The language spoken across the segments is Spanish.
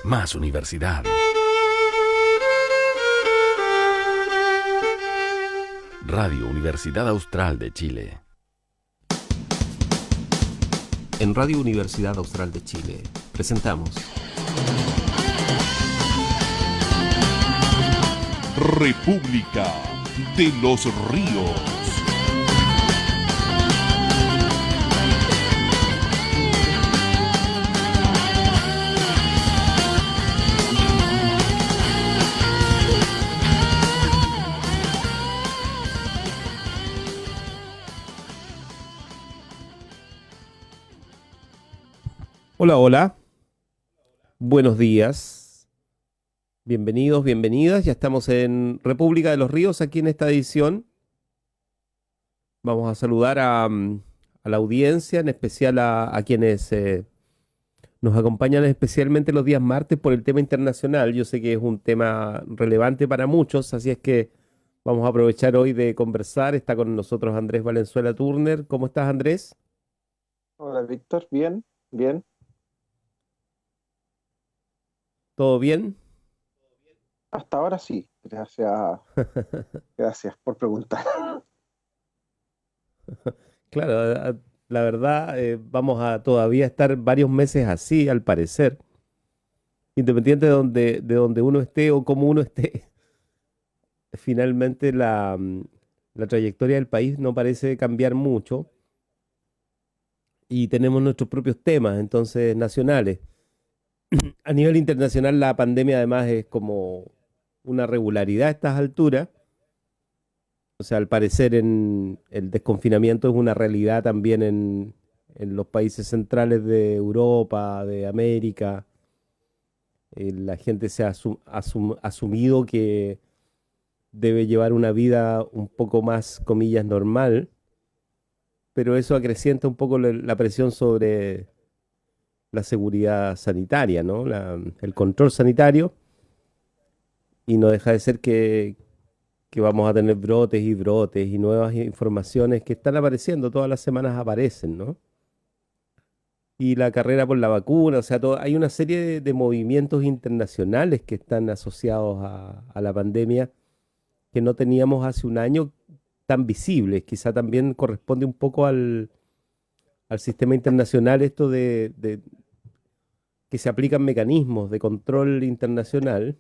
más universidad. Radio Universidad Austral de Chile. En Radio Universidad Austral de Chile presentamos República de los Ríos. Hola, hola. Buenos días. Bienvenidos, bienvenidas. Ya estamos en República de los Ríos, aquí en esta edición. Vamos a saludar a la audiencia, en especial a quienes nos acompañan especialmente los días martes por el tema internacional. Yo sé que es un tema relevante para muchos, así es que vamos a aprovechar hoy de conversar. Está con nosotros Andrés Valenzuela Turner. ¿Cómo estás, Andrés? Hola, Víctor, bien, bien. ¿Todo bien? Hasta ahora sí, gracias por preguntar. Claro, la verdad, vamos a todavía estar varios meses así, al parecer, independiente de donde uno esté o cómo uno esté. Finalmente, la trayectoria del país no parece cambiar mucho y tenemos nuestros propios temas, entonces, nacionales. A nivel internacional, la pandemia además es como una regularidad a estas alturas. O sea, al parecer el desconfinamiento es una realidad también en los países centrales de Europa, de América. La gente se ha asumido que debe llevar una vida un poco más, comillas, normal, pero eso acrecienta un poco la presión sobre la seguridad sanitaria, ¿no? El control sanitario, y no deja de ser que vamos a tener brotes y nuevas informaciones que están apareciendo, todas las semanas aparecen, ¿no? Y la carrera por la vacuna, o sea, hay una serie de movimientos internacionales que están asociados a la pandemia que no teníamos hace un año tan visibles. Quizá también corresponde un poco al sistema internacional esto de que se aplican mecanismos de control internacional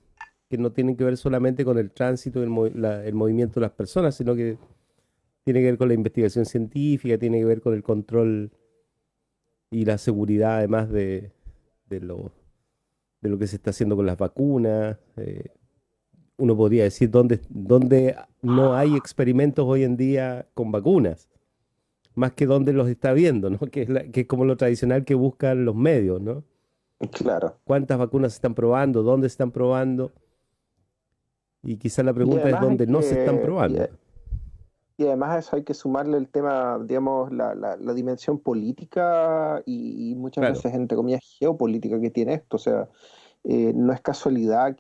que no tienen que ver solamente con el tránsito y el movimiento de las personas, sino que tiene que ver con la investigación científica, tiene que ver con el control y la seguridad, además de lo que se está haciendo con las vacunas. Uno podría decir dónde no hay experimentos hoy en día con vacunas, más que dónde los está viendo, ¿no? Que es como lo tradicional que buscan los medios, ¿no? Claro. ¿Cuántas vacunas se están probando? ¿Dónde se están probando? Y quizá la Y pregunta es además hay dónde no se están que, y, probando. y además a eso hay que sumarle el tema, digamos, la dimensión política y muchas Claro. veces, entre comillas, geopolítica que tiene esto. O sea, no es casualidad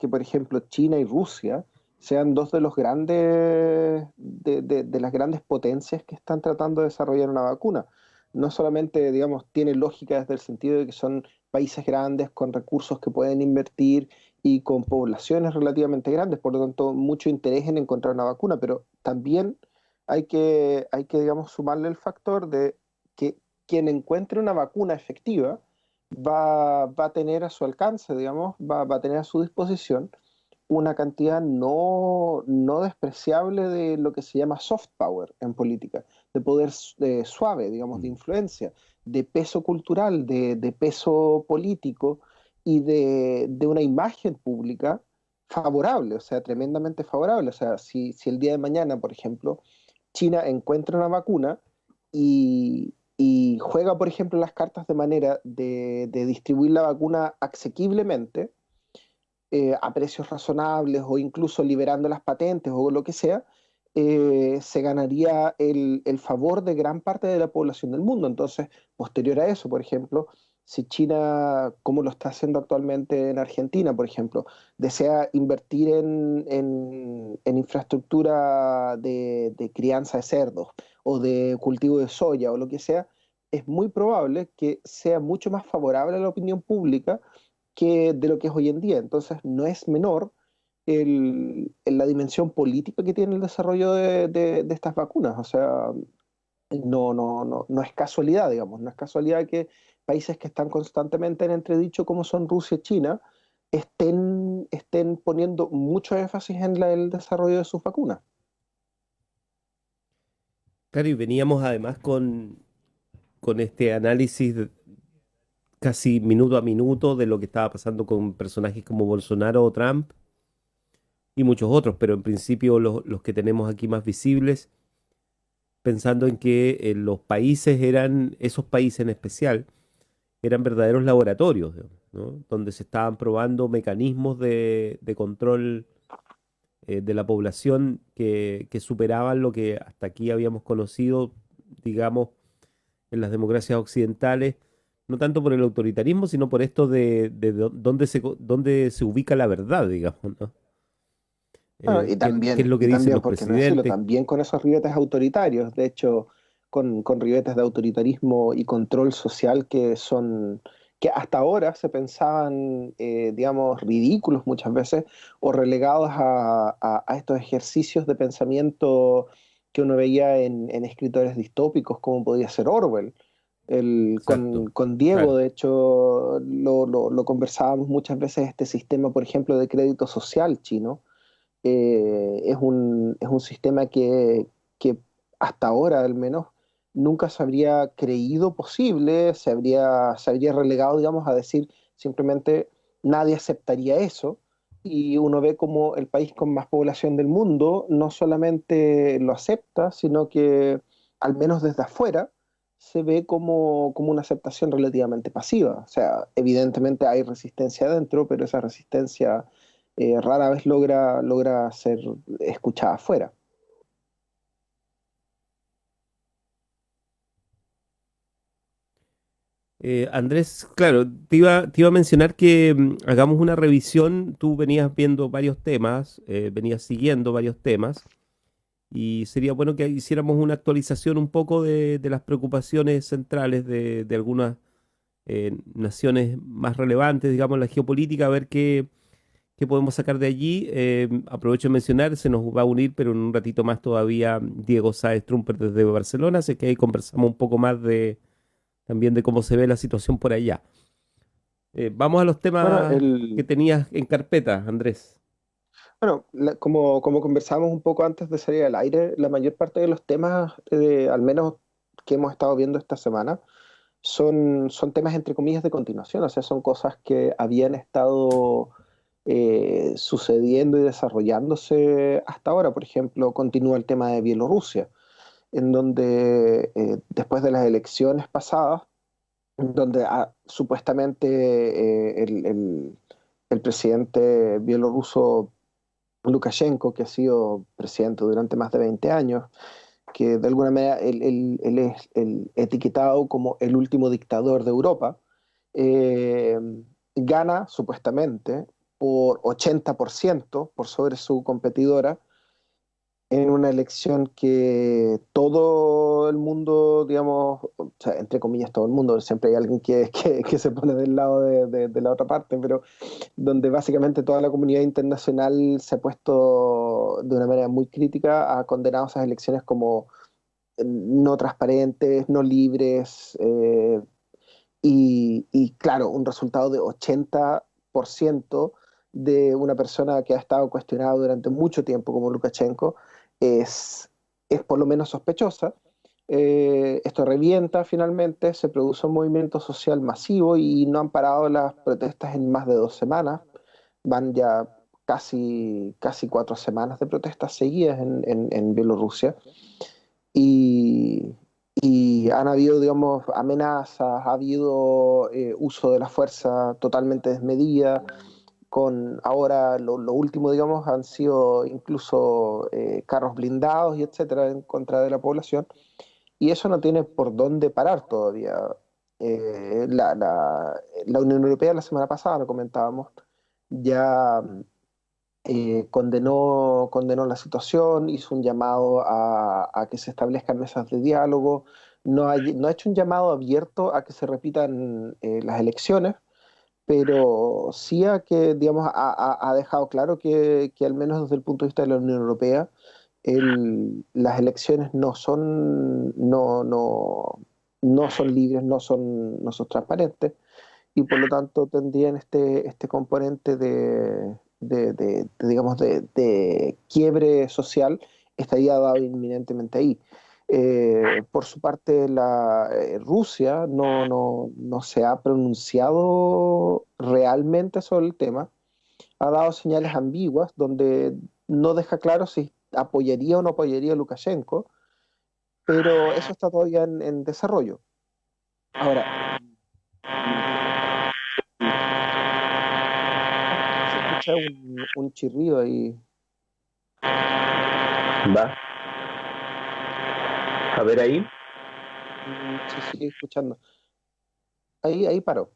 por ejemplo, China y Rusia sean dos de los grandes, de las grandes potencias que están tratando de desarrollar una vacuna. No solamente, digamos, tiene lógica desde el sentido de que son países grandes con recursos que pueden invertir y con poblaciones relativamente grandes, por lo tanto, mucho interés en encontrar una vacuna, pero también digamos, sumarle el factor de que quien encuentre una vacuna efectiva va a tener a su alcance, digamos, va a tener a su disposición una cantidad no despreciable de lo que se llama soft power en política, de poder suave, digamos, de Mm. influencia, de peso cultural, de peso político y de una imagen pública favorable, o sea, tremendamente favorable. O sea, si el día de mañana, por ejemplo, China encuentra una vacuna y juega, por ejemplo, las cartas de manera de distribuir la vacuna asequiblemente, a precios razonables o incluso liberando las patentes o lo que sea, se ganaría el favor de gran parte de la población del mundo. Entonces, posterior a eso, por ejemplo, si China, como lo está haciendo actualmente en Argentina, por ejemplo, desea invertir en infraestructura de crianza de cerdos o de cultivo de soya o lo que sea, es muy probable que sea mucho más favorable a la opinión pública que de lo que es hoy en día. Entonces, no es menor la dimensión política que tiene el desarrollo de estas vacunas. O sea, no es casualidad, digamos, no es casualidad que países que están constantemente en entredicho, como son Rusia y China, estén poniendo mucho énfasis en el desarrollo de sus vacunas. Claro, y veníamos además con este análisis casi minuto a minuto de lo que estaba pasando con personajes como Bolsonaro o Trump y muchos otros, pero en principio los que tenemos aquí más visibles, pensando en que los países eran, esos países en especial, eran verdaderos laboratorios, digamos, ¿no? Donde se estaban probando mecanismos de control de la población que superaban lo que hasta aquí habíamos conocido, digamos, en las democracias occidentales, no tanto por el autoritarismo, sino por esto de dónde se ubica la verdad, digamos, ¿no? Bueno, Qué es lo que y dicen también, los por qué no decirlo, presidentes? también con esos ribetes autoritarios, de hecho, con ribetes de autoritarismo y control social que hasta ahora se pensaban, digamos, ridículos muchas veces, o relegados a estos ejercicios de pensamiento que uno veía en escritores distópicos, como podía ser Orwell. Exacto, Con Diego, claro. de hecho, lo conversábamos muchas veces, este sistema, por ejemplo, de crédito social chino es un sistema que hasta ahora al menos nunca se habría creído posible, se habría relegado, digamos, a decir simplemente nadie aceptaría eso. Y uno ve como el país con más población del mundo no solamente lo acepta, sino que al menos desde afuera se ve como una aceptación relativamente pasiva. O sea, evidentemente hay resistencia adentro, pero esa resistencia rara vez logra ser escuchada afuera. Andrés, claro, te iba a mencionar que hagamos una revisión. Tú venías viendo varios temas, venías siguiendo varios temas, y sería bueno que hiciéramos una actualización un poco de las preocupaciones centrales de algunas naciones más relevantes, digamos, en la geopolítica, a ver qué podemos sacar de allí. Aprovecho de mencionar, se nos va a unir, pero en un ratito más todavía, Diego Sáez Trumper desde Barcelona, así que ahí conversamos un poco más también de cómo se ve la situación por allá. Vamos a los Bueno, temas que tenías en carpeta, Andrés. como conversábamos un poco antes de salir al aire, la mayor parte de los temas, al menos que hemos estado viendo esta semana, son temas entre comillas de continuación, o sea, son cosas que habían estado sucediendo y desarrollándose hasta ahora. Por ejemplo, continúa el tema de Bielorrusia, en donde después de las elecciones pasadas, donde supuestamente el presidente bielorruso Lukashenko, que ha sido presidente durante más de 20 años, que de alguna manera él es etiquetado como el último dictador de Europa, eh, gana supuestamente por 80% por sobre su competidora en una elección que todo el mundo, digamos, o sea, entre comillas todo el mundo, siempre hay alguien que se pone del lado de la otra parte, pero donde básicamente toda la comunidad internacional se ha puesto de una manera muy crítica, ha condenado esas elecciones como no transparentes, no libres, y claro, un resultado de 80% de una persona que ha estado cuestionada durante mucho tiempo como Lukashenko es, es por lo menos sospechosa. Esto revienta finalmente, se produce un movimiento social masivo y no han parado las protestas en más de 2 semanas. Van ya casi 4 semanas de protestas seguidas en Bielorrusia. Y, y han habido, digamos, amenazas, ha habido uso de la fuerza totalmente desmedida. Con ahora lo último, digamos, han sido incluso carros blindados y etcétera en contra de la población. Y eso no tiene por dónde parar todavía. La Unión Europea la semana pasada, lo comentábamos, ya condenó la situación, hizo un llamado a que se establezcan mesas de diálogo, no ha hecho un llamado abierto a que se repitan las elecciones, pero sí digamos, ha dejado claro que al menos desde el punto de vista de la Unión Europea, las elecciones no son libres, no son transparentes, y por lo tanto tendrían este componente digamos, de quiebre social, estaría dado inminentemente ahí. Por su parte, Rusia no se ha pronunciado realmente sobre el tema, ha dado señales ambiguas donde no deja claro si apoyaría o no apoyaría a Lukashenko, pero eso está todavía en desarrollo. Ahora, se escucha un chirrido ahí. Va. A ver ahí. Se sigue escuchando. Ahí paró.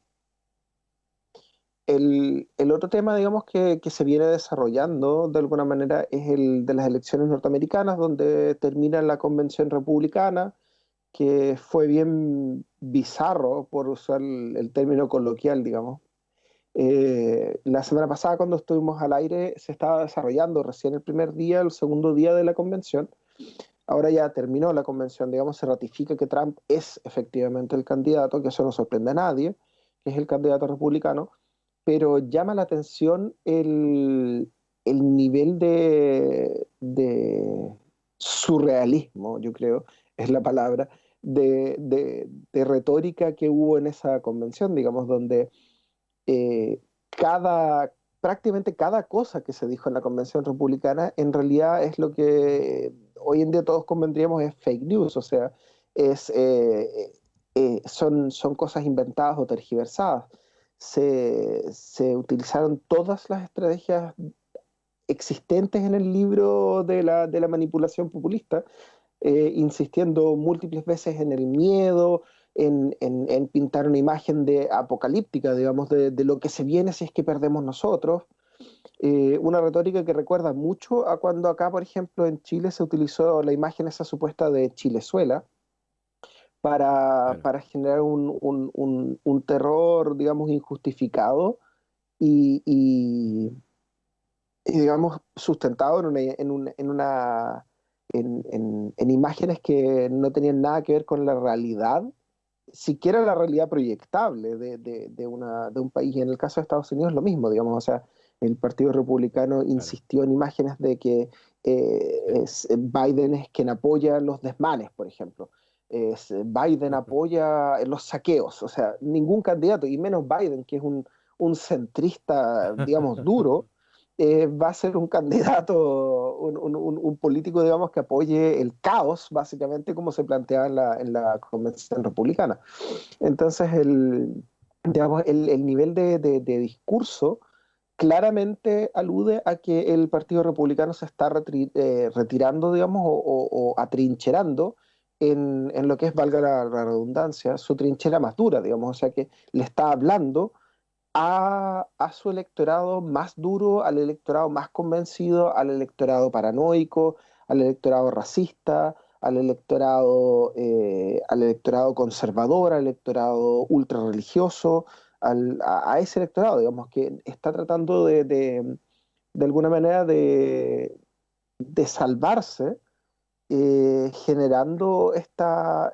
El otro tema, digamos, que se viene desarrollando de alguna manera es el de las elecciones norteamericanas, donde termina la convención republicana, que fue bien bizarro, por usar el término coloquial, digamos. La semana pasada, cuando estuvimos al aire, se estaba desarrollando recién el primer día, el segundo día de la convención. Ahora ya terminó la convención, digamos, se ratifica que Trump es efectivamente el candidato, que eso no sorprende a nadie, que es el candidato republicano, pero llama la atención el nivel de surrealismo, yo creo, es la palabra, de retórica que hubo en esa convención, digamos, donde eh, cada, prácticamente cada cosa que se dijo en la convención republicana en realidad es lo que hoy en día todos convendríamos es fake news, o sea, es, son cosas inventadas o tergiversadas. Se utilizaron todas las estrategias existentes en el libro de la manipulación populista, insistiendo múltiples veces en el miedo, en pintar una imagen de apocalíptica, digamos, de lo que se viene si es que perdemos nosotros. Una retórica que recuerda mucho a cuando acá, por ejemplo, en Chile se utilizó la imagen esa supuesta de Chilezuela Claro. para generar un terror, digamos, injustificado y, y- y, digamos, sustentado en imágenes que no tenían nada que ver con la realidad, siquiera la realidad proyectable de un país. Y en el caso de Estados Unidos lo mismo, digamos, o sea, el Partido Republicano Claro. insistió en imágenes de que Biden es quien apoya los desmanes, por ejemplo. Biden apoya los saqueos, o sea, ningún candidato, y menos Biden, que es un centrista, digamos, duro, va a ser un candidato, un político, digamos, que apoye el caos, básicamente, como se planteaba en la convención republicana. Entonces, digamos, el nivel de discurso claramente alude a que el Partido Republicano se está retirando, digamos, o atrincherando en lo que es, valga la redundancia, su trinchera más dura, digamos, o sea que le está hablando a su electorado más duro, al electorado más convencido, al electorado paranoico, al electorado racista, al electorado conservador, al electorado ultra religioso, a ese electorado, digamos, que está tratando de alguna manera de salvarse, generando esta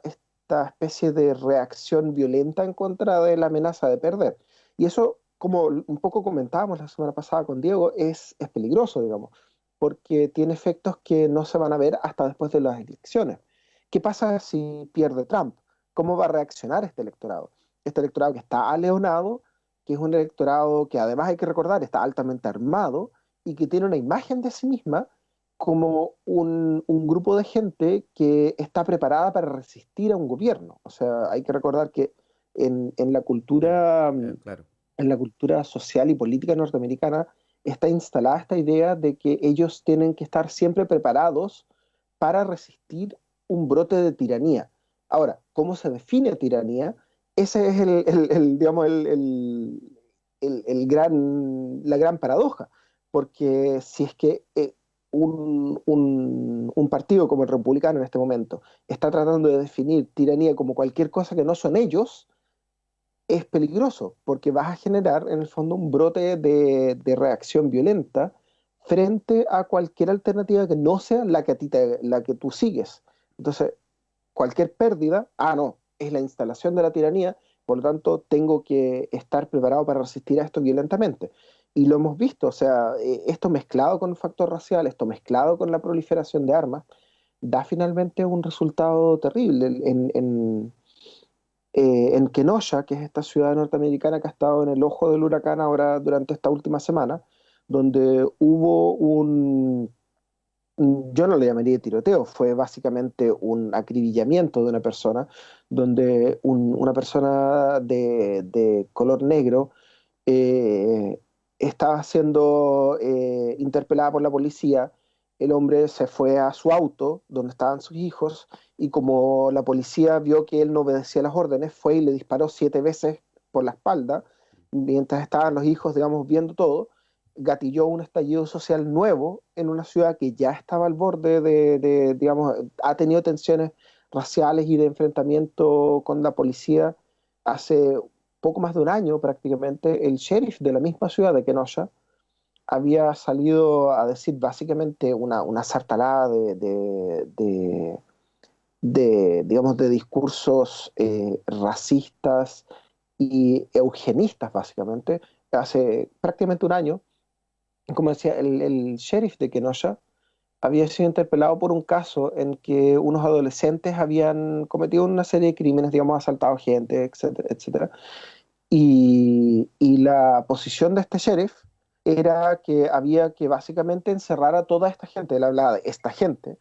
especie de reacción violenta en contra de la amenaza de perder. Y eso, como un poco comentábamos la semana pasada con Diego, es peligroso, digamos, porque tiene efectos que no se van a ver hasta después de las elecciones. ¿Qué pasa si pierde Trump? ¿Cómo va a reaccionar este electorado? Este electorado que está aleonado, que es un electorado que además hay que recordar está altamente armado y que tiene una imagen de sí misma como un grupo de gente que está preparada para resistir a un gobierno. O sea, hay que recordar que en la Sí, cultura, claro. en la cultura social y política norteamericana está instalada esta idea de que ellos tienen que estar siempre preparados para resistir un brote de tiranía. Ahora, ¿cómo se define tiranía? Ese es digamos, la gran paradoja, porque si es que un partido como el republicano en este momento está tratando de definir tiranía como cualquier cosa que no son ellos, es peligroso porque vas a generar en el fondo un brote de reacción violenta frente a cualquier alternativa que no sea la que, la que tú sigues. Entonces, cualquier pérdida, no, es la instalación de la tiranía, por lo tanto tengo que estar preparado para resistir a esto violentamente. Y lo hemos visto, o sea, esto mezclado con el factor racial, esto mezclado con la proliferación de armas, da finalmente un resultado terrible. En Kenosha, que es esta ciudad norteamericana que ha estado en el ojo del huracán ahora durante esta última semana, donde hubo yo no le llamaría tiroteo, fue básicamente un acribillamiento de una persona, donde una persona de color negro eh, estaba siendo interpelada por la policía. El hombre se fue a su auto, donde estaban sus hijos, y como la policía vio que él no obedecía las órdenes, fue y le disparó 7 veces por la espalda, mientras estaban los hijos, digamos, viendo todo. Gatilló un estallido social nuevo en una ciudad que ya estaba al borde digamos, ha tenido tensiones raciales y de enfrentamiento con la policía hace poco más de un año prácticamente. El sheriff de la misma ciudad de Kenosha había salido a decir básicamente una sartalada digamos, de discursos racistas y eugenistas, básicamente, hace prácticamente un año. Como decía, el sheriff de Kenosha había sido interpelado por un caso en que unos adolescentes habían cometido una serie de crímenes, digamos, asaltado gente, etcétera, etcétera. Y la posición de este sheriff era que había que básicamente encerrar a toda esta gente, él hablaba de esta gente,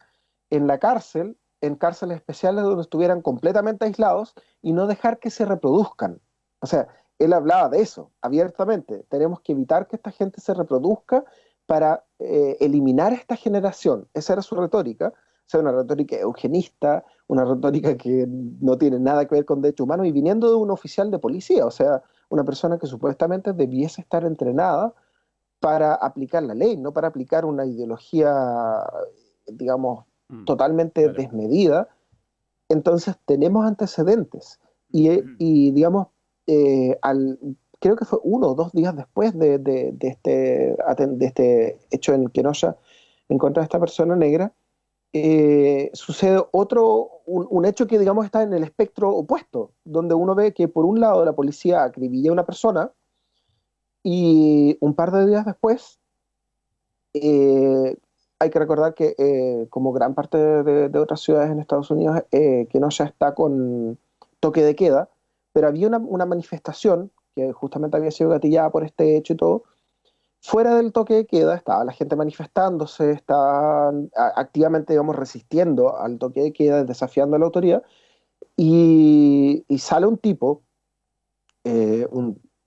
en la cárcel, en cárceles especiales donde estuvieran completamente aislados y no dejar que se reproduzcan. O sea, él hablaba de eso abiertamente. Tenemos que evitar que esta gente se reproduzca para eliminar esta generación. Esa era su retórica. O sea, una retórica eugenista, una retórica que no tiene nada que ver con derechos humanos y viniendo de un oficial de policía, o sea, una persona que supuestamente debiese estar entrenada para aplicar la ley, no para aplicar una ideología, digamos, totalmente Claro. desmedida. Entonces tenemos antecedentes digamos, creo que fue 1 o 2 días después de este hecho en Kenosha en contra de esta persona negra, sucede un hecho que, digamos, está en el espectro opuesto, donde uno ve que por un lado la policía acribilla a una persona y un par de días después hay que recordar que como gran parte de otras ciudades en Estados Unidos, Kenosha está con toque de queda, pero había una manifestación que justamente había sido gatillada por este hecho y todo. Fuera del toque de queda estaba la gente manifestándose, estaban activamente, digamos, resistiendo al toque de queda, desafiando a la autoridad, y sale un tipo,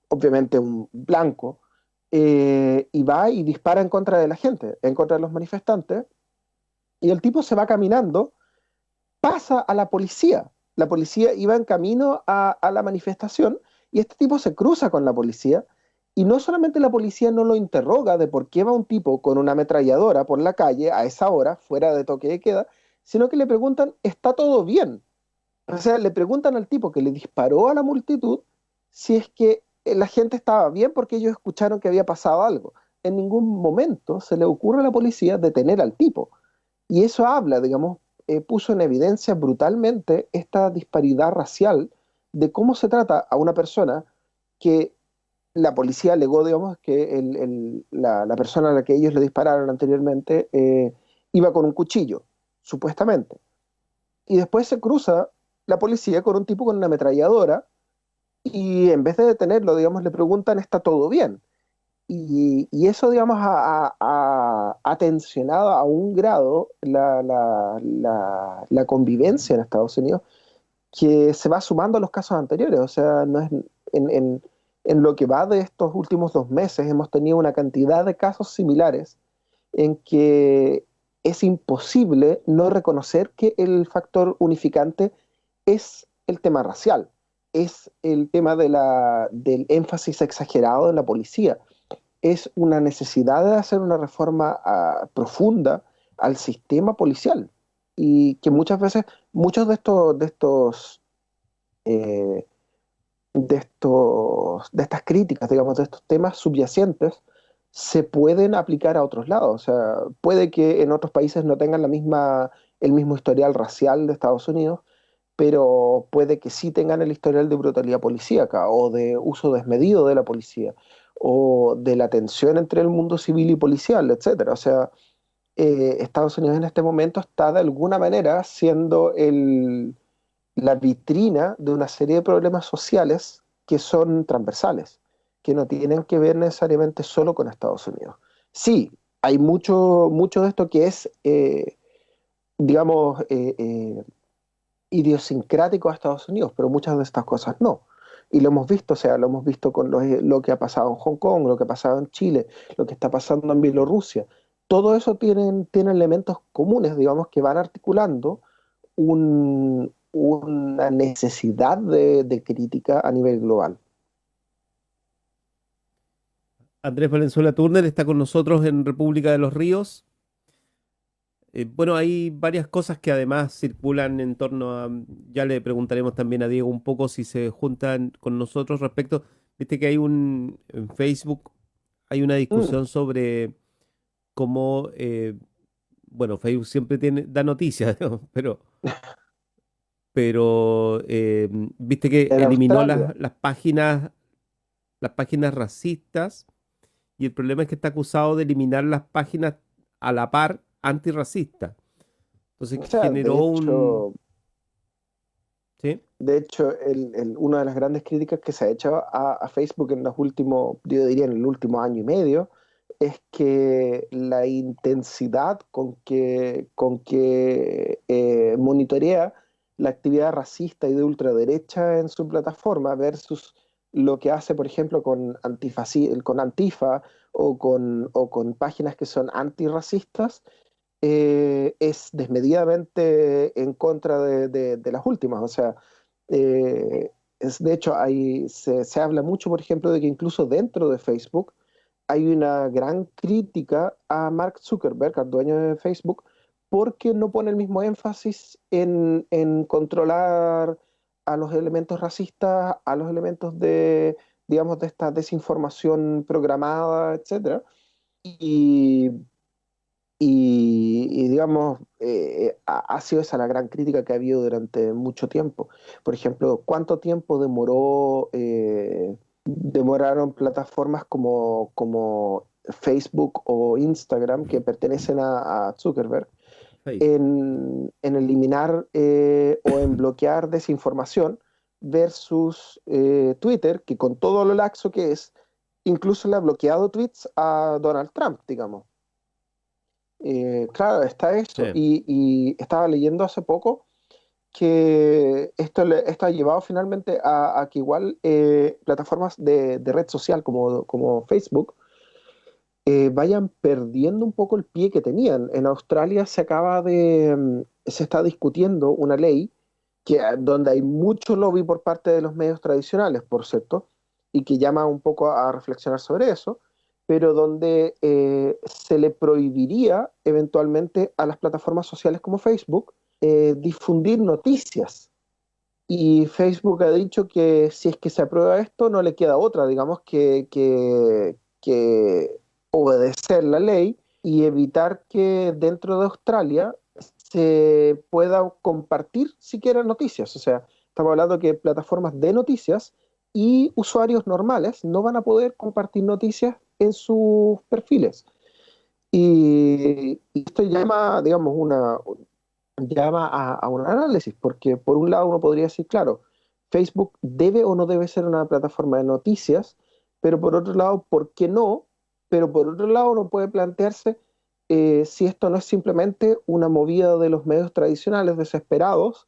obviamente un blanco, y va y dispara en contra de la gente, en contra de los manifestantes, y el tipo se va caminando, pasa a la policía iba en camino a la manifestación, y este tipo se cruza con la policía, y no solamente la policía no lo interroga de por qué va un tipo con una ametralladora por la calle a esa hora, fuera de toque de queda, sino que le preguntan, ¿está todo bien? O sea, le preguntan al tipo que le disparó a la multitud si es que la gente estaba bien porque ellos escucharon que había pasado algo. En ningún momento se le ocurre a la policía detener al tipo. Y eso habla, digamos, puso en evidencia brutalmente esta disparidad racial de cómo se trata a una persona que la policía alegó, digamos, que la persona a la que ellos le dispararon anteriormente iba con un cuchillo, supuestamente. Y después se cruza la policía con un tipo con una ametralladora y en vez de detenerlo, digamos, le preguntan, ¿está todo bien? Y eso, digamos, ha tensionado a un grado la convivencia en Estados Unidos que se va sumando a los casos anteriores. O sea, no es, en lo que va de estos últimos 2 meses hemos tenido una cantidad de casos similares en que es imposible no reconocer que el factor unificante es el tema racial, es el tema del énfasis exagerado en la policía, es una necesidad de hacer una reforma profunda al sistema policial y que muchas veces muchos de estos de estas críticas, digamos, de estos temas subyacentes, se pueden aplicar a otros lados. O sea, puede que en otros países no tengan el mismo historial racial de Estados Unidos, pero puede que sí tengan el historial de brutalidad policíaca o de uso desmedido de la policía o de la tensión entre el mundo civil y policial, etcétera. O sea, Estados Unidos en este momento está de alguna manera siendo la vitrina de una serie de problemas sociales que son transversales, que no tienen que ver necesariamente solo con Estados Unidos. Sí, hay mucho de esto que es, digamos, idiosincrático a Estados Unidos, pero muchas de estas cosas no. Y lo hemos visto, o sea, lo hemos visto con lo que ha pasado en Hong Kong, lo que ha pasado en Chile, lo que está pasando en Bielorrusia. Todo eso tiene elementos comunes, digamos, que van articulando una necesidad de crítica a nivel global. Andrés Valenzuela Turner está con nosotros en República de los Ríos. Bueno, hay varias cosas que además circulan en torno a, ya le preguntaremos también a Diego un poco si se juntan con nosotros respecto, viste que en Facebook hay una Mm, discusión sobre cómo, bueno, Facebook siempre da noticias, ¿no? Pero viste que en eliminó Australia, las páginas racistas y el problema es que está acusado de eliminar las páginas a la par antirracistas. Entonces o sea, generó un... ¿Sí? de hecho una de las grandes críticas que se ha hecho a Facebook en los últimos, yo diría en el último año y medio, es que la intensidad con que monitorea la actividad racista y de ultraderecha en su plataforma versus lo que hace, por ejemplo, con Antifa o con páginas que son antirracistas, es desmedidamente en contra de las últimas. O sea, de hecho, se habla mucho, por ejemplo, de que incluso dentro de Facebook hay una gran crítica a Mark Zuckerberg, al dueño de Facebook, porque no pone el mismo énfasis en controlar a los elementos racistas, a los elementos digamos, de esta desinformación programada, etcétera. Y, digamos, ha sido esa la gran crítica que ha habido durante mucho tiempo. Por ejemplo, ¿cuánto tiempo demoraron plataformas como Facebook o Instagram, que pertenecen a Zuckerberg, Facebook. en eliminar o en bloquear desinformación versus Twitter, que con todo lo laxo que es, incluso le ha bloqueado tweets a Donald Trump, digamos? Claro, está eso. Sí, Y estaba leyendo hace poco que esto ha llevado finalmente a que igual plataformas de red social como Facebook vayan perdiendo un poco el pie que tenían. En Australia se está discutiendo una ley donde hay mucho lobby por parte de los medios tradicionales, por cierto, y que llama un poco a reflexionar sobre eso, pero donde se le prohibiría eventualmente a las plataformas sociales como Facebook difundir noticias. Y Facebook ha dicho que si es que se aprueba esto, no le queda otra, digamos, que obedecer la ley y evitar que dentro de Australia se pueda compartir siquiera noticias. O sea, estamos hablando que plataformas de noticias y usuarios normales no van a poder compartir noticias en sus perfiles. Y esto llama, digamos, llama a un análisis, porque por un lado uno podría decir, claro, Facebook debe o no debe ser una plataforma de noticias, pero por otro lado, ¿por qué no? Pero por otro lado uno puede plantearse si esto no es simplemente una movida de los medios tradicionales desesperados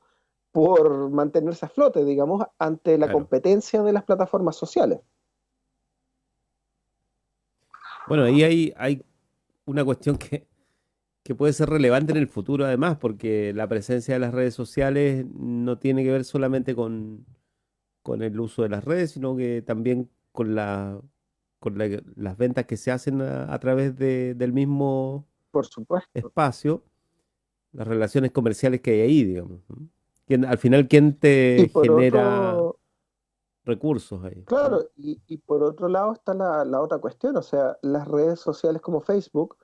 por mantenerse a flote, digamos, ante la claro. competencia de las plataformas sociales. Bueno, ahí hay una cuestión que puede ser relevante en el futuro además, porque la presencia de las redes sociales no tiene que ver solamente con el uso de las redes, sino que también las ventas que se hacen a través del mismo Por supuesto. espacio, las relaciones comerciales que hay ahí, digamos, ¿no? Al final, ¿quién Y te por genera? otro, recursos ahí, ¿no? Claro, y por otro lado está la otra cuestión, o sea, las redes sociales como Facebook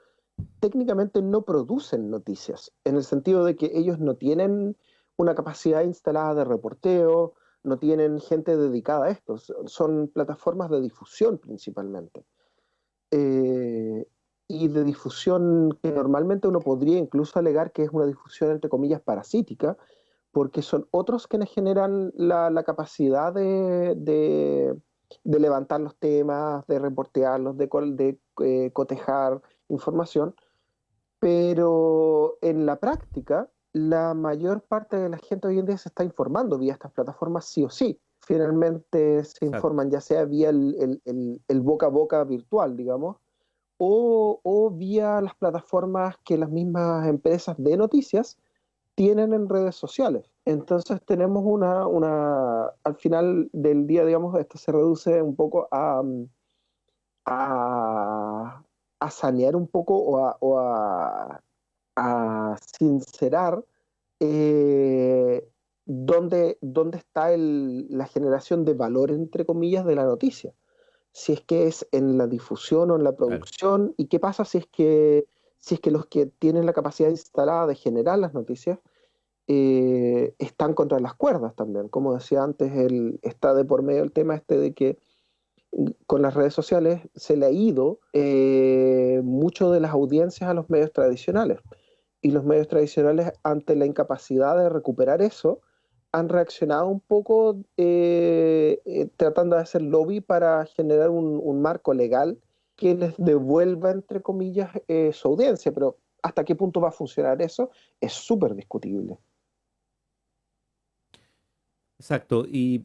técnicamente no producen noticias, en el sentido de que ellos no tienen una capacidad instalada de reporteo, no tienen gente dedicada a esto, son plataformas de difusión principalmente. Eh, y de difusión que normalmente uno podría incluso alegar que es una difusión entre comillas parasítica, porque son otros quienes generan la capacidad de levantar los temas, de reportearlos, de cotejar información, pero en la práctica, la mayor parte de la gente hoy en día se está informando vía estas plataformas sí o sí. Finalmente se Exacto. informan ya sea vía el boca a boca virtual, digamos, o vía las plataformas que las mismas empresas de noticias tienen en redes sociales. Entonces tenemos al final del día, digamos, esto se reduce un poco a, a sanear un poco a sincerar dónde está la generación de valor, entre comillas, de la noticia. Si es que es en la difusión o en la Claro. producción, y qué pasa si es que los que tienen la capacidad instalada de generar las noticias están contra las cuerdas también. Como decía antes, está de por medio el tema este de que con las redes sociales se le ha ido mucho de las audiencias a los medios tradicionales. Y los medios tradicionales, ante la incapacidad de recuperar eso, han reaccionado un poco tratando de hacer lobby para generar un marco legal que les devuelva, entre comillas, su audiencia. Pero hasta qué punto va a funcionar eso es súper discutible. Exacto. Y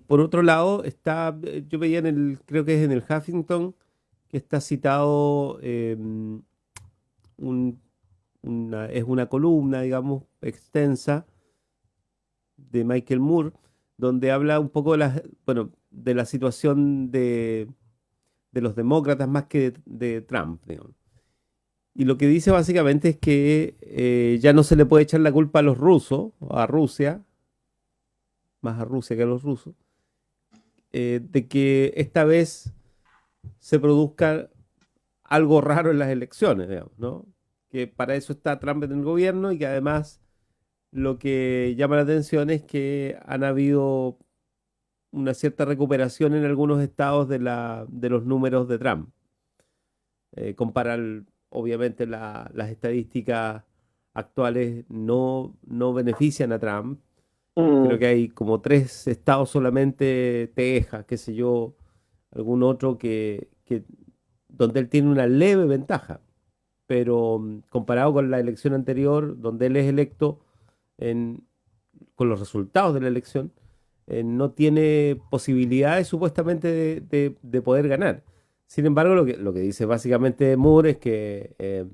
por otro lado, está, yo veía creo que es en el Huffington, que está citado un- es una columna, digamos, extensa de Michael Moore, donde habla un poco bueno, de la situación de los demócratas más que de Trump, digamos. Y lo que dice básicamente es que ya no se le puede echar la culpa a los rusos, o a Rusia, más a Rusia que a los rusos, de que esta vez se produzca algo raro en las elecciones, digamos, ¿no? Que para eso está Trump en el gobierno y que además lo que llama la atención es que han habido una cierta recuperación en algunos estados de los números de Trump. Comparar, obviamente, las estadísticas actuales no benefician a Trump. Creo Mm, que hay como tres estados solamente, Texas, qué sé yo, algún otro donde él tiene una leve ventaja, pero comparado con la elección anterior, donde él es electo en, con los resultados de la elección, no tiene posibilidades supuestamente de poder ganar. Sin embargo, lo que dice básicamente Moore es que eh,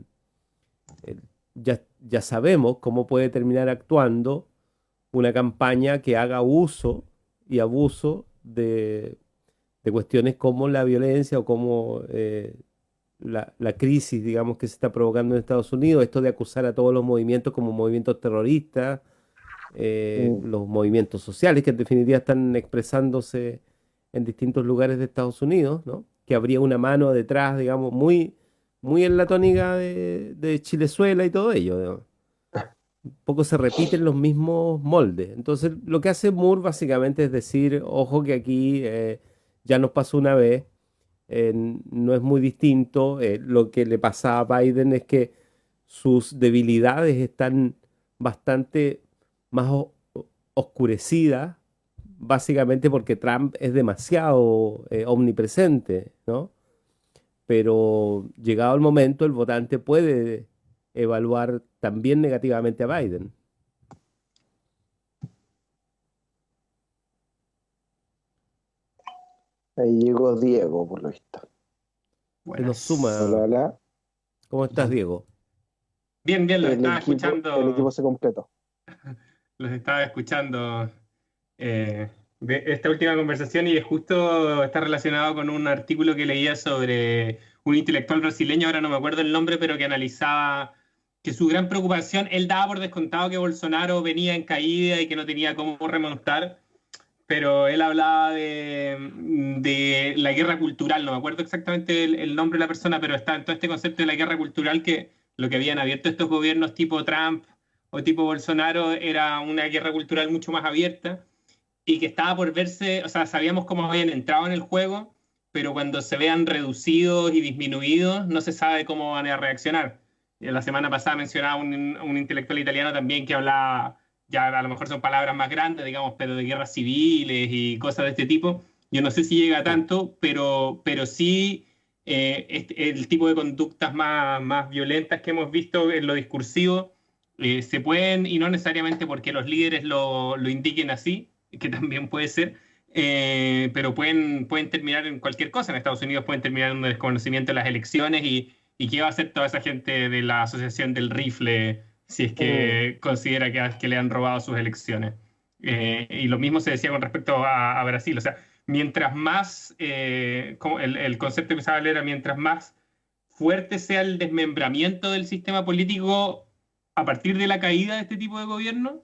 ya sabemos cómo puede terminar actuando una campaña que haga uso y abuso de cuestiones como la violencia o como la crisis, digamos, que se está provocando en Estados Unidos, esto de acusar a todos los movimientos como movimientos terroristas, mm. los movimientos sociales que en definitiva están expresándose en distintos lugares de Estados Unidos, ¿no? Que habría una mano detrás, digamos, muy en la tónica de Chilezuela y todo ello, digamos. Un poco se repiten los mismos moldes. Entonces, lo que hace Moore básicamente es decir, ojo que aquí ya nos pasó una vez, no es muy distinto. Lo que le pasa a Biden es que sus debilidades están bastante más oscurecidas, básicamente porque Trump es demasiado omnipresente, ¿no? Pero llegado el momento, el votante puede evaluar también negativamente a Biden. Ahí llegó Diego, por lo visto. Se nos Hola, suma. Buenas. hola. ¿Cómo estás, Diego? Bien, bien, El equipo se completó. los estaba escuchando de esta última conversación y justo está relacionado con un artículo que leía sobre un intelectual brasileño, ahora no me acuerdo el nombre, pero que analizaba que su gran preocupación, él daba por descontado que Bolsonaro venía en caída y que no tenía cómo remontar, pero él hablaba de la guerra cultural. No me acuerdo exactamente el nombre de la persona, pero está en todo este concepto de la guerra cultural, que lo que habían abierto estos gobiernos tipo Trump o tipo Bolsonaro era una guerra cultural mucho más abierta y que estaba por verse, o sea, sabíamos cómo habían entrado en el juego, pero cuando se vean reducidos y disminuidos, no se sabe cómo van a reaccionar. La semana pasada mencionaba un intelectual italiano también que hablaba, ya a lo mejor son palabras más grandes, digamos, pero de guerras civiles y cosas de este tipo. Yo no sé si llega a tanto, pero sí el tipo de conductas más violentas que hemos visto en lo discursivo se pueden, y no necesariamente porque los líderes lo indiquen así, que también puede ser, pero pueden terminar en cualquier cosa. En Estados Unidos pueden terminar en un desconocimiento de las elecciones y qué va a hacer toda esa gente de la Asociación del Rifle si es que considera que le han robado sus elecciones. Y lo mismo se decía con respecto a Brasil. O sea, mientras más, el concepto que se habla era mientras más fuerte sea el desmembramiento del sistema político a partir de la caída de este tipo de gobierno,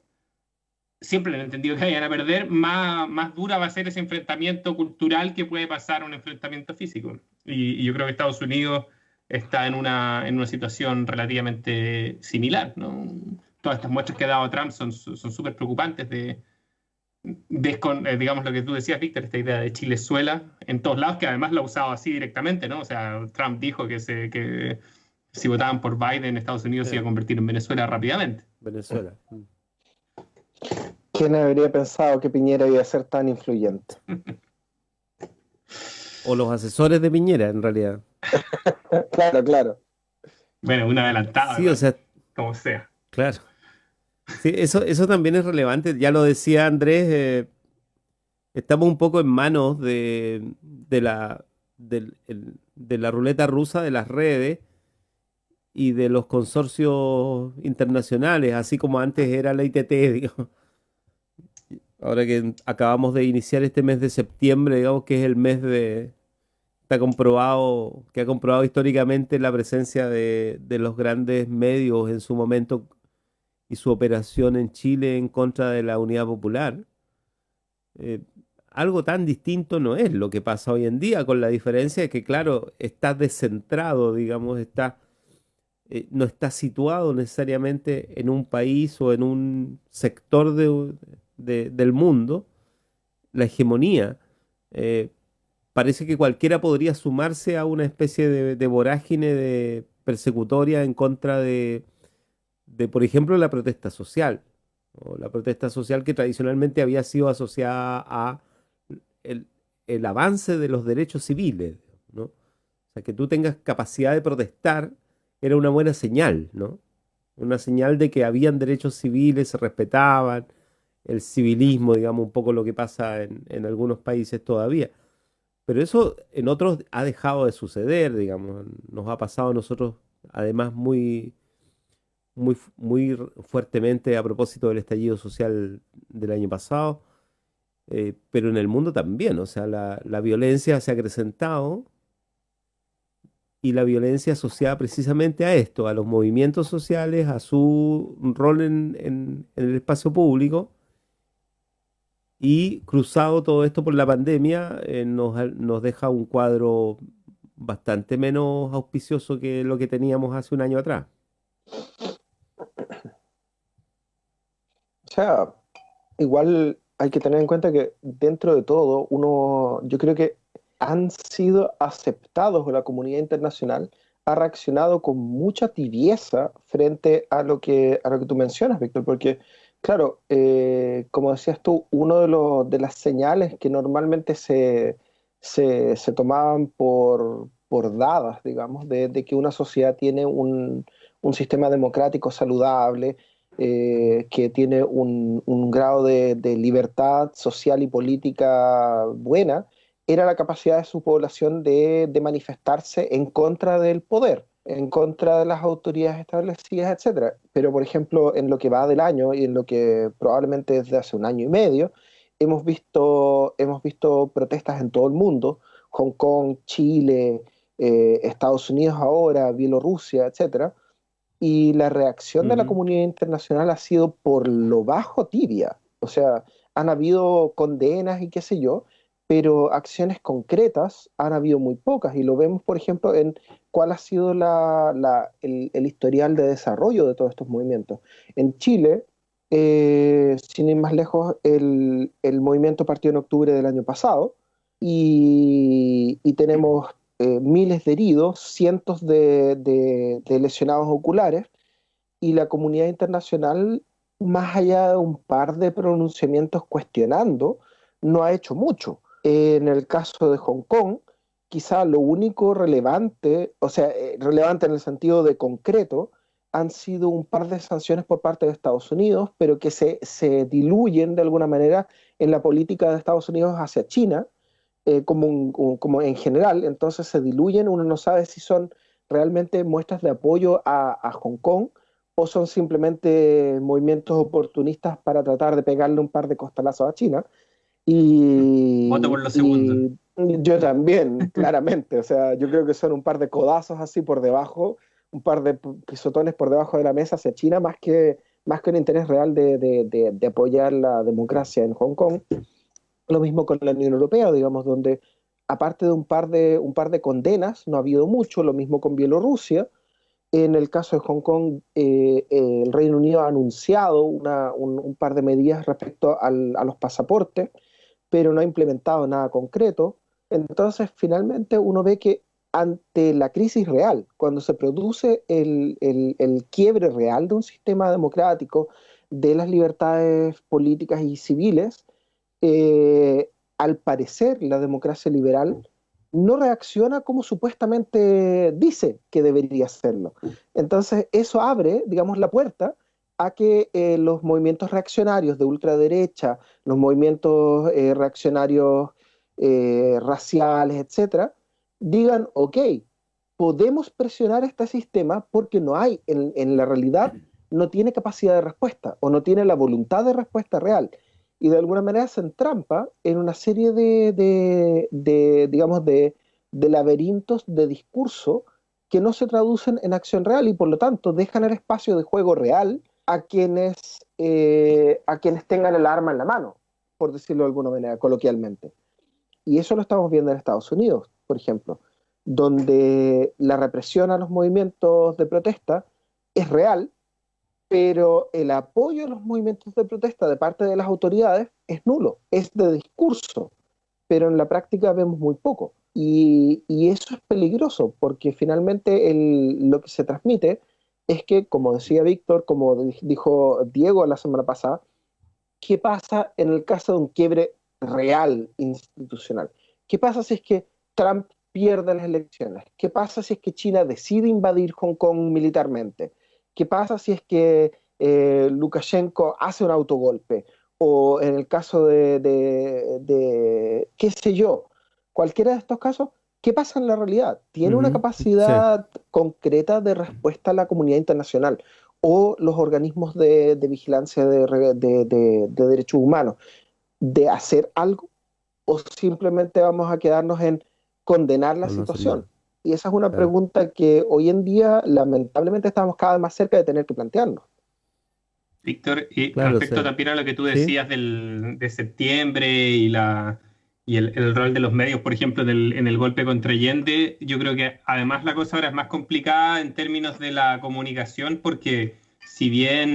siempre lo he entendido que vayan a perder, más dura va a ser ese enfrentamiento cultural que puede pasar a un enfrentamiento físico. Y yo creo que Estados Unidos está en una situación relativamente similar, ¿no? Todas estas muestras que ha dado Trump son súper preocupantes digamos lo que tú decías, Víctor, esta idea de Chilezuela en todos lados, que además lo ha usado así directamente, ¿no? O sea, Trump dijo que si votaban por Biden, Estados Unidos se iba a convertir en Venezuela rápidamente. Venezuela. ¿Quién habría pensado que Piñera iba a ser tan influyente? O los asesores de Piñera, en realidad. Claro. Bueno, un adelantado, Sí, o sea, como sea. claro. Sí, eso también es relevante. Ya lo decía Andrés, estamos un poco en manos de la ruleta rusa de las redes y de los consorcios internacionales, así como antes era la ITT, digamos. Ahora que acabamos de iniciar este mes de septiembre, digamos que es el mes que ha comprobado históricamente la presencia de los grandes medios en su momento y su operación en Chile en contra de la Unidad Popular. Eh, Algo tan distinto no es lo que pasa hoy en día, con la diferencia de que, claro, está descentrado, digamos, no está situado necesariamente en un país o en un sector del mundo, la hegemonía. Eh, Parece que cualquiera podría sumarse a una especie de vorágine de persecutoria en contra por ejemplo, la protesta social, o la protesta social que tradicionalmente había sido asociada a el, el avance de los derechos civiles, ¿no? O sea, que tú tengas capacidad de protestar era una buena señal, ¿no? Una señal de que habían derechos civiles, se respetaban, el civilismo, digamos, un poco lo que pasa en algunos países todavía. Pero eso en otros ha dejado de suceder, digamos, nos ha pasado a nosotros, además, muy fuertemente a propósito del estallido social del año pasado, pero en el mundo también, o sea, la violencia se ha acrecentado y la violencia asociada precisamente a esto, a los movimientos sociales, a su rol en el espacio público. Y cruzado todo esto por la pandemia, nos deja un cuadro bastante menos auspicioso que lo que teníamos hace un año atrás. O sea, igual hay que tener en cuenta que dentro de todo, yo creo que han sido aceptados, o la comunidad internacional ha reaccionado con mucha tibieza frente a lo que tú mencionas, Víctor, porque claro, como decías tú, de las señales que normalmente se tomaban por dadas, digamos, de que una sociedad tiene un sistema democrático saludable, que tiene un grado de libertad social y política buena, era la capacidad de su población de manifestarse en contra del poder, en contra de las autoridades establecidas, etcétera. Pero, por ejemplo, en lo que va del año y en lo que probablemente desde hace un año y medio, hemos visto protestas en todo el mundo: Hong Kong, Chile, Estados Unidos ahora, Bielorrusia, etcétera. Y la reacción de la comunidad internacional ha sido por lo bajo tibia. O sea, han habido condenas y qué sé yo, pero acciones concretas han habido muy pocas, y lo vemos, por ejemplo, en cuál ha sido el historial de desarrollo de todos estos movimientos. En Chile, sin ir más lejos, el movimiento partió en octubre del año pasado, y tenemos miles de heridos, cientos de lesionados oculares, y la comunidad internacional, más allá de un par de pronunciamientos cuestionando, no ha hecho mucho. En el caso de Hong Kong, quizá lo único relevante, o sea, relevante en el sentido de concreto, han sido un par de sanciones por parte de Estados Unidos, pero que se diluyen de alguna manera en la política de Estados Unidos hacia China, como en general. Entonces se diluyen, uno no sabe si son realmente muestras de apoyo a Hong Kong, o son simplemente movimientos oportunistas para tratar de pegarle un par de costalazos a China. Voto por lo segundo. Y yo también, claramente. O sea, yo creo que son un par de codazos así por debajo, un par de pisotones por debajo de la mesa hacia China, más que un interés real de apoyar la democracia en Hong Kong. Lo mismo con la Unión Europea, digamos, donde aparte de un par de condenas, no ha habido mucho. Lo mismo con Bielorrusia. En el caso de Hong Kong, el Reino Unido ha anunciado un par de medidas respecto a los pasaportes, pero no ha implementado nada concreto. Entonces, finalmente, uno ve que ante la crisis real, cuando se produce el quiebre real de un sistema democrático, de las libertades políticas y civiles, al parecer la democracia liberal no reacciona como supuestamente dice que debería hacerlo. Entonces eso abre, digamos, la puerta a que los movimientos reaccionarios de ultraderecha, los movimientos reaccionarios raciales, etcétera, digan, ok, podemos presionar este sistema porque no hay, en la realidad, no tiene capacidad de respuesta o no tiene la voluntad de respuesta real. Y de alguna manera se entrampa en una serie digamos, de laberintos de discurso que no se traducen en acción real, y por lo tanto dejan el espacio de juego real a quienes tengan el arma en la mano, por decirlo de alguna manera, coloquialmente. Y eso lo estamos viendo en Estados Unidos, por ejemplo, donde la represión a los movimientos de protesta es real, pero el apoyo a los movimientos de protesta de parte de las autoridades es nulo, es de discurso, pero en la práctica vemos muy poco. Y eso es peligroso, porque finalmente lo que se transmite es que, como decía Víctor, como dijo Diego la semana pasada, ¿qué pasa en el caso de un quiebre real institucional? ¿Qué pasa si es que Trump pierde las elecciones? ¿Qué pasa si es que China decide invadir Hong Kong militarmente? ¿Qué pasa si es que Lukashenko hace un autogolpe? O en el caso de qué sé yo, cualquiera de estos casos, ¿qué pasa en la realidad? ¿Tiene una capacidad concreta de respuesta a la comunidad internacional o los organismos de vigilancia de derechos humanos de hacer algo? ¿O simplemente vamos a quedarnos en condenar la situación? Y esa es una pregunta que hoy en día, lamentablemente, estamos cada vez más cerca de tener que plantearnos. Víctor, y respecto también a lo que tú decías de septiembre y el rol de los medios, por ejemplo, en el golpe contra Allende, yo creo que además la cosa ahora es más complicada en términos de la comunicación, porque si bien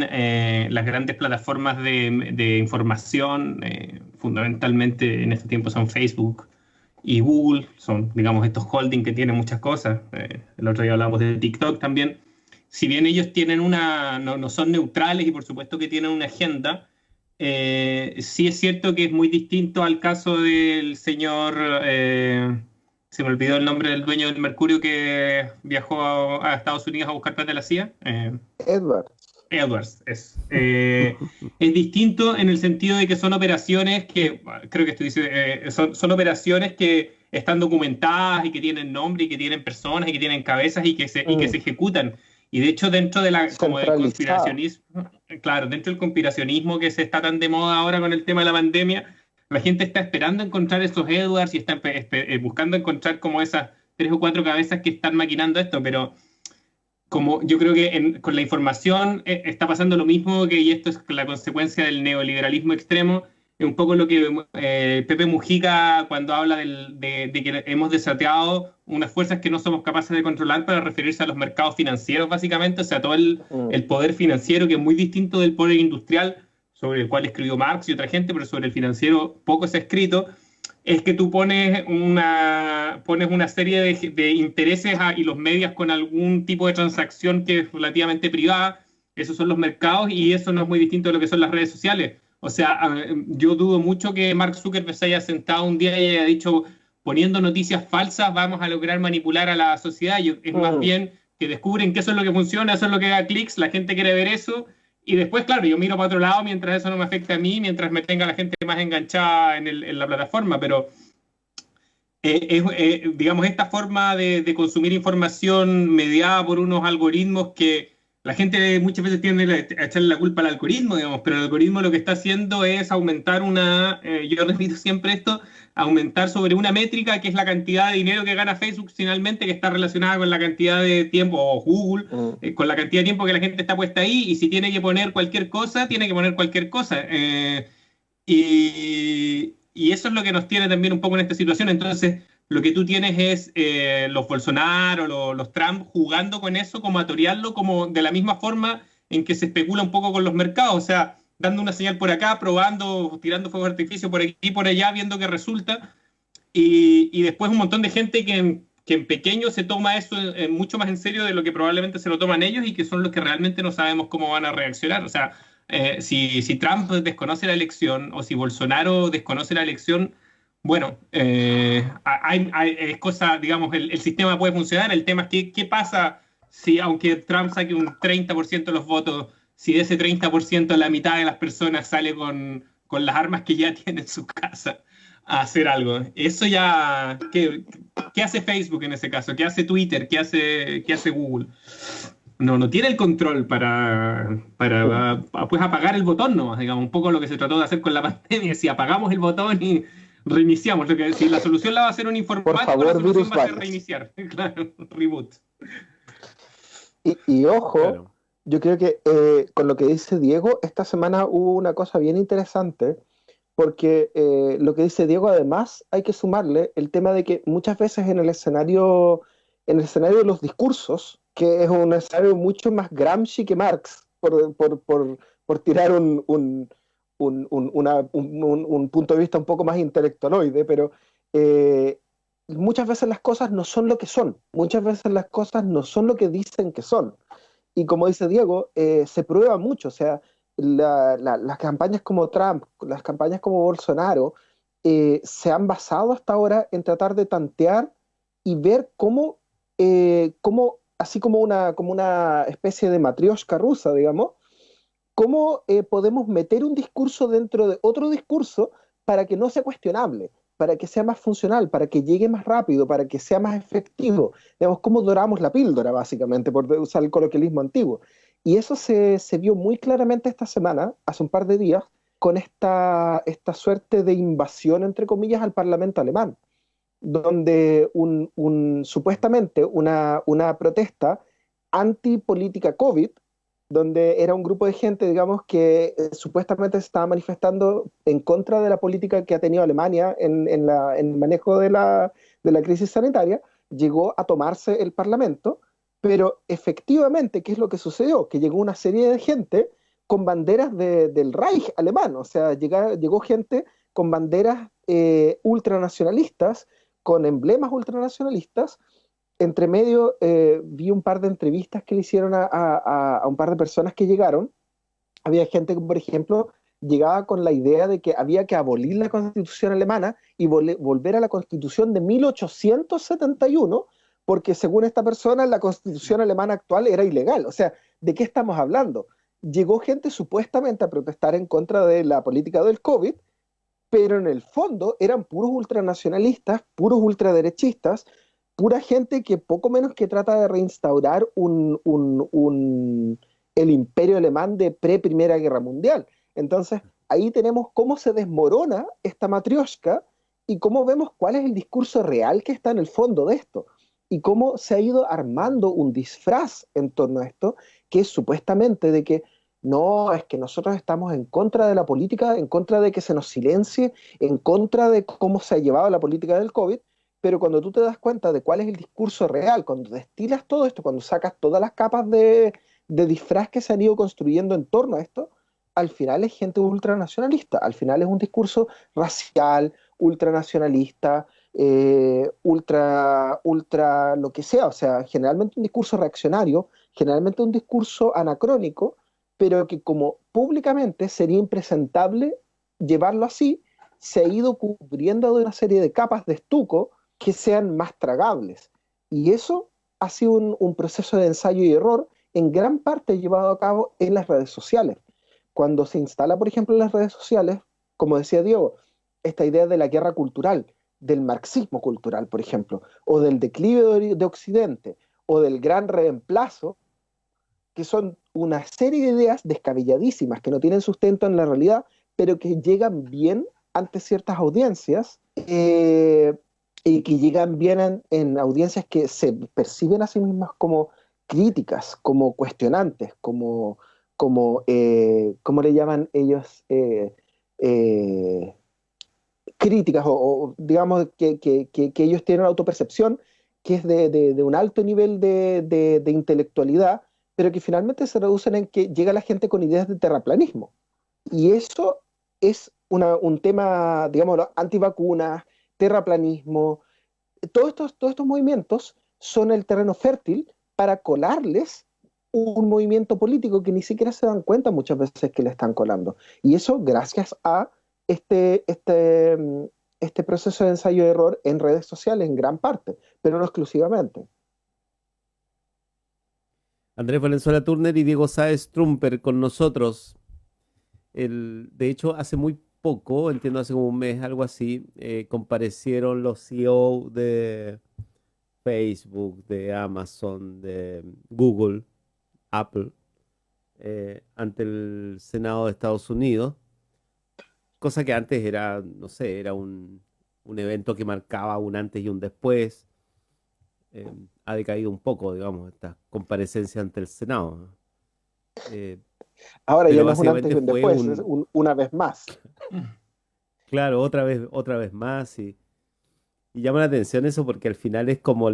las grandes plataformas de información, fundamentalmente en este tiempo son Facebook y Google, son, digamos, estos holding que tienen muchas cosas. El otro día hablamos de TikTok también. Si bien ellos tienen no son neutrales y por supuesto que tienen una agenda, sí es cierto que es muy distinto al caso del señor, se me olvidó el nombre del dueño del Mercurio que viajó a Estados Unidos a buscar plata de la CIA. Edwards, es distinto en el sentido de que son operaciones que, creo que esto dice, son operaciones que están documentadas y que tienen nombre y que tienen personas y que tienen cabezas y que se ejecutan. Y de hecho dentro de como del conspiracionismo, claro, dentro del conspiracionismo que se está tan de moda ahora con el tema de la pandemia, la gente está esperando encontrar esos Edwards y está buscando encontrar como esas 3 o 4 cabezas que están maquinando esto, pero como yo creo que con la información está pasando lo mismo, y esto es la consecuencia del neoliberalismo extremo, es un poco lo que Pepe Mujica cuando habla de que hemos desafiado unas fuerzas que no somos capaces de controlar para referirse a los mercados financieros, básicamente, o sea, todo el poder financiero que es muy distinto del poder industrial, sobre el cual escribió Marx y otra gente, pero sobre el financiero poco se ha escrito, es que tú pones una serie de intereses y los medias con algún tipo de transacción que es relativamente privada. Esos son los mercados y eso no es muy distinto de lo que son las redes sociales. O sea, yo dudo mucho que Mark Zuckerberg se haya sentado un día y haya dicho, poniendo noticias falsas vamos a lograr manipular a la sociedad. Es más bien que descubren que eso es lo que funciona, eso es lo que da clics, la gente quiere ver eso. Y después, claro, yo miro para otro lado mientras eso no me afecte a mí, mientras me tenga la gente más enganchada en la plataforma. Pero digamos, esta forma de consumir información mediada por unos algoritmos que la gente muchas veces tiende a echarle la culpa al algoritmo, digamos, pero el algoritmo lo que está haciendo es aumentar yo repito siempre esto, aumentar sobre una métrica que es la cantidad de dinero que gana Facebook finalmente, que está relacionada con la cantidad de tiempo, o Google, con la cantidad de tiempo que la gente está puesta ahí, y si tiene que poner cualquier cosa, tiene que poner cualquier cosa. Y eso es lo que nos tiene también un poco en esta situación. Entonces, lo que tú tienes es los Bolsonaro, los Trump jugando con eso, como a torearlo, como de la misma forma en que se especula un poco con los mercados, o sea, dando una señal por acá, probando, tirando fuego de artificio por aquí y por allá, viendo que resulta, y después un montón de gente que en pequeño se toma eso mucho más en serio de lo que probablemente se lo toman ellos y que son los que realmente no sabemos cómo van a reaccionar. O sea, si Trump desconoce la elección o si Bolsonaro desconoce la elección, bueno, es cosa, digamos, el sistema puede funcionar. El tema es qué pasa si, aunque Trump saque un 30% de los votos, si de ese 30% la mitad de las personas sale con las armas que ya tiene en su casa a hacer algo. Eso ya, ¿qué hace Facebook en ese caso? ¿Qué hace Twitter? ¿Qué hace Google? No tiene el control para pues apagar el botón nomás, digamos, un poco lo que se trató de hacer con la pandemia. Si apagamos el botón y reiniciamos, si la solución la va a hacer un informático, por favor, la solución virus va a ser virus. reiniciar. Claro, reboot. Y ojo, Claro. yo creo que con lo que dice Diego, esta semana hubo una cosa bien interesante, porque lo que dice Diego, además, hay que sumarle el tema de que muchas veces en el escenario de los discursos, que es un escenario mucho más Gramsci que Marx, por tirar un punto de vista un poco más intelectualoide, pero muchas veces las cosas no son lo que son, muchas veces las cosas no son lo que dicen que son. Y como dice Diego, se prueba mucho, o sea, las campañas como Trump, las campañas como Bolsonaro, se han basado hasta ahora en tratar de tantear y ver cómo así como una especie de matrioshka rusa, digamos, cómo podemos meter un discurso dentro de otro discurso para que no sea cuestionable, para que sea más funcional, para que llegue más rápido, para que sea más efectivo. Digamos, cómo doramos la píldora, básicamente, por usar el coloquialismo antiguo. Y eso se vio muy claramente esta semana, hace un par de días, con esta suerte de invasión, entre comillas, al Parlamento alemán, donde supuestamente una protesta anti-política COVID, donde era un grupo de gente, digamos, que supuestamente se estaba manifestando en contra de la política que ha tenido Alemania en el manejo de la crisis sanitaria, llegó a tomarse el Parlamento, pero efectivamente, ¿qué es lo que sucedió? Que llegó una serie de gente con banderas del Reich alemán, o sea, llegó gente con banderas ultranacionalistas, con emblemas ultranacionalistas. Entre medio vi un par de entrevistas que le hicieron a un par de personas que llegaron. Había gente que, por ejemplo, llegaba con la idea de que había que abolir la Constitución alemana y volver a la Constitución de 1871, porque según esta persona la Constitución alemana actual era ilegal. O sea, ¿de qué estamos hablando? Llegó gente supuestamente a protestar en contra de la política del COVID, pero en el fondo eran puros ultranacionalistas, puros ultraderechistas, pura gente que poco menos que trata de reinstaurar el imperio alemán de pre-Primera Guerra Mundial. Entonces, ahí tenemos cómo se desmorona esta matrioshka y cómo vemos cuál es el discurso real que está en el fondo de esto y cómo se ha ido armando un disfraz en torno a esto, que es supuestamente de que No, es que nosotros estamos en contra de la política, en contra de que se nos silencie, en contra de cómo se ha llevado la política del COVID, pero cuando tú te das cuenta de cuál es el discurso real, cuando destilas todo esto, cuando sacas todas las capas de disfraz que se han ido construyendo en torno a esto, al final es gente ultranacionalista, al final es un discurso racial, ultranacionalista, ultra lo que sea, o sea, generalmente un discurso reaccionario, generalmente un discurso anacrónico, pero que como públicamente sería impresentable llevarlo así, se ha ido cubriendo de una serie de capas de estuco que sean más tragables. Y eso ha sido un proceso de ensayo y error en gran parte llevado a cabo en las redes sociales. Cuando se instala, por ejemplo, en las redes sociales, como decía Diego, esta idea de la guerra cultural, del marxismo cultural, por ejemplo, o del declive de Occidente, o del gran reemplazo, que son una serie de ideas descabelladísimas que no tienen sustento en la realidad, pero que llegan bien ante ciertas audiencias y que llegan bien en audiencias que se perciben a sí mismas como críticas, como cuestionantes, ¿cómo le llaman ellos? Eh, Críticas o digamos que ellos tienen una autopercepción que es de un alto nivel de intelectualidad, pero que finalmente se reducen en que llega la gente con ideas de terraplanismo. Y eso es un tema, digamos, antivacunas, terraplanismo. Todos estos movimientos son el terreno fértil para colarles un movimiento político que ni siquiera se dan cuenta muchas veces que le están colando. Y eso gracias a este, este, este proceso de ensayo y error en redes sociales en gran parte, pero no exclusivamente. Andrés Valenzuela Turner y Diego Sáez Trumper con nosotros. De hecho, hace muy poco, entiendo hace como un mes, algo así, comparecieron los CEO de Facebook, de Amazon, de Google, Apple, ante el Senado de Estados Unidos, cosa que antes era, no sé, era un evento que marcaba un antes y un después. Ha decaído un poco, digamos, esta comparecencia ante el Senado, ¿no? Eh, Ahora ya pero no es un antes y básicamente un fue después, es una vez más. claro, otra vez más, y llama la atención eso porque al final es como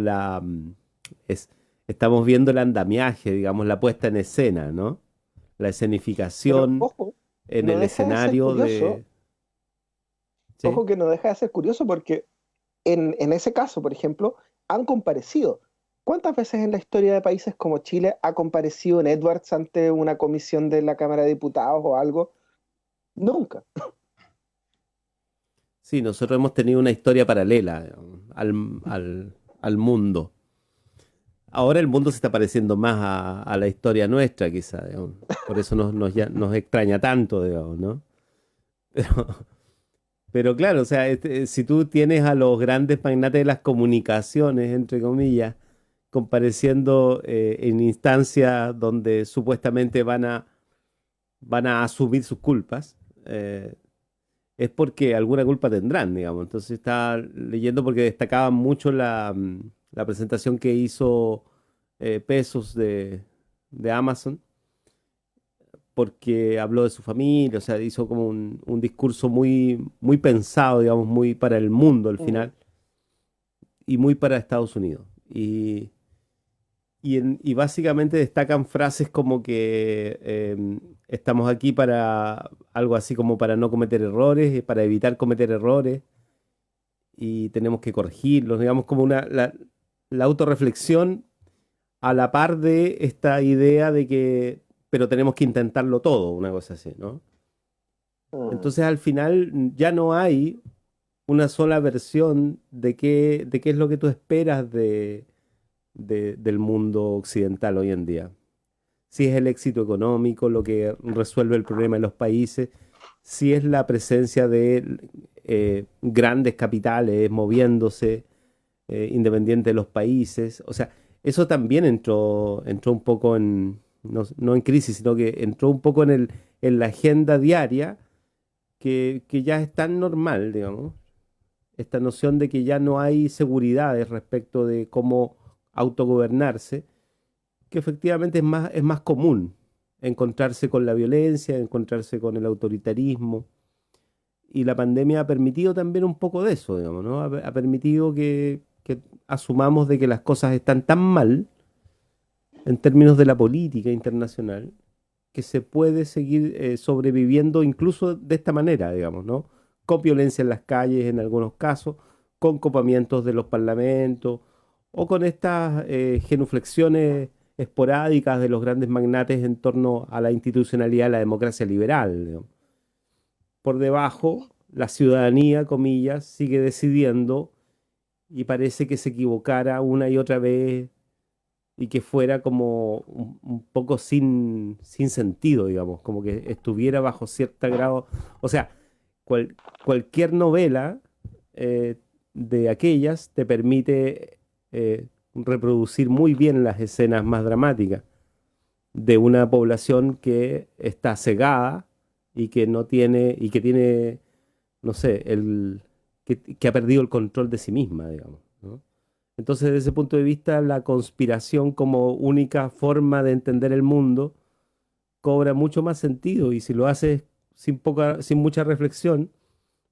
es, estamos viendo el andamiaje, digamos, la puesta en escena, ¿no? La Pero escenificación ojo, en no el deja de ser escenario curioso, de, ¿sí? ojo que no deja de ser curioso porque en ese caso, por ejemplo, han comparecido. ¿Cuántas veces en la historia de países como Chile ha comparecido en Edwards ante una comisión de la Cámara de Diputados o algo? Nunca. Sí, nosotros hemos tenido una historia paralela, digamos, al mundo. Ahora el mundo se está pareciendo más a la historia nuestra, quizá, digamos. Por eso nos extraña tanto, digamos, ¿no? Pero, pero claro, o sea, si tú tienes a los grandes magnates de las comunicaciones, entre comillas, compareciendo en instancias donde supuestamente van a asumir sus culpas, es porque alguna culpa tendrán, digamos. Entonces estaba leyendo porque destacaban mucho la presentación que hizo Pesos de Amazon, porque habló de su familia, o sea, hizo como un discurso muy pensado, digamos, muy para el mundo al Mm. final, y muy para Estados Unidos. Y básicamente destacan frases como que estamos aquí para algo así como para no cometer errores, para evitar cometer errores, y tenemos que corregirlos, digamos, como la autorreflexión a la par de esta idea de que, pero tenemos que intentarlo todo, una cosa así, ¿no? Mm. Entonces al final ya no hay una sola versión de qué es lo que tú esperas del mundo occidental hoy en día. Si es el éxito económico lo que resuelve el problema de los países, si es la presencia de grandes capitales moviéndose independiente de los países. O sea, eso también entró un poco no en crisis, sino que entró un poco en la agenda diaria que ya es tan normal, digamos. Esta noción de que ya no hay seguridades respecto de cómo autogobernarse, que efectivamente es más común encontrarse con la violencia, encontrarse con el autoritarismo. Y la pandemia ha permitido también un poco de eso, digamos, ¿no? Ha permitido que asumamos de que las cosas están tan mal en términos de la política internacional que se puede seguir sobreviviendo incluso de esta manera, digamos, ¿no? Con violencia en las calles en algunos casos, con copamientos de los parlamentos o con estas genuflexiones esporádicas de los grandes magnates en torno a la institucionalidad de la democracia liberal, digamos. Por debajo, la ciudadanía, comillas, sigue decidiendo y parece que se equivocara una y otra vez y que fuera como un poco sin sentido, digamos, como que estuviera bajo cierto grado. O sea, cualquier novela de aquellas te permite reproducir muy bien las escenas más dramáticas de una población que está cegada y que no tiene, y que tiene, no sé, que ha perdido el control de sí misma, digamos, ¿no? Entonces, desde ese punto de vista, la conspiración como única forma de entender el mundo cobra mucho más sentido, y si lo haces sin mucha reflexión,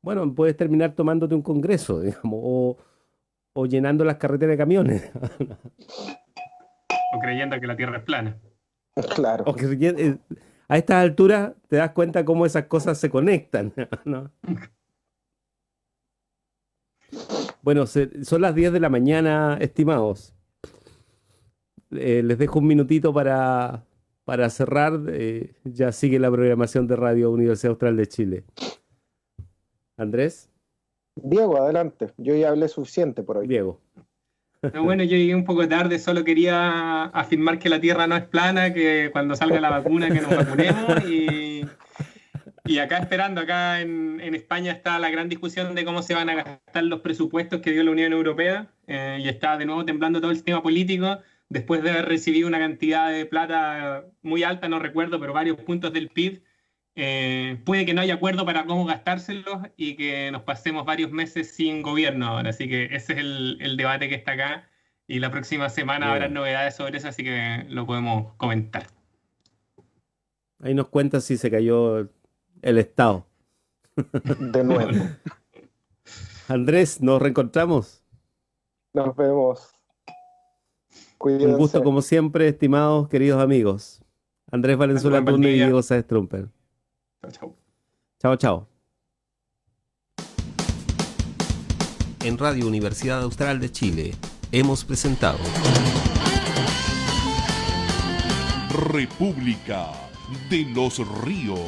bueno, puedes terminar tomándote un congreso, digamos, o llenando las carreteras de camiones. O creyendo que la Tierra es plana. Claro. A estas alturas te das cuenta cómo esas cosas se conectan, ¿no? Bueno, son las 10 de la mañana, estimados. Les dejo un minutito para cerrar. Ya sigue la programación de Radio Universidad Austral de Chile. Andrés. Diego, adelante. Yo ya hablé suficiente por hoy. Diego. No, bueno, yo llegué un poco tarde, solo quería afirmar que la Tierra no es plana, que cuando salga la vacuna que nos vacunemos y acá esperando, acá en España está la gran discusión de cómo se van a gastar los presupuestos que dio la Unión Europea y está de nuevo temblando todo el sistema político después de haber recibido una cantidad de plata muy alta, no recuerdo, pero varios puntos del PIB. Puede que no haya acuerdo para cómo gastárselos y que nos pasemos varios meses sin gobierno ahora, así que ese es el debate que está acá y la próxima semana habrá novedades sobre eso, así que lo podemos comentar. Ahí nos cuenta si se cayó el Estado. De nuevo. Andrés, nos reencontramos. Nos vemos. Cuídense. Un gusto como siempre, estimados queridos amigos. Andrés Valenzuela Turner y Diego Sáez Trumper. Chao. Chao, chao. En Radio Universidad Austral de Chile hemos presentado República de los Ríos.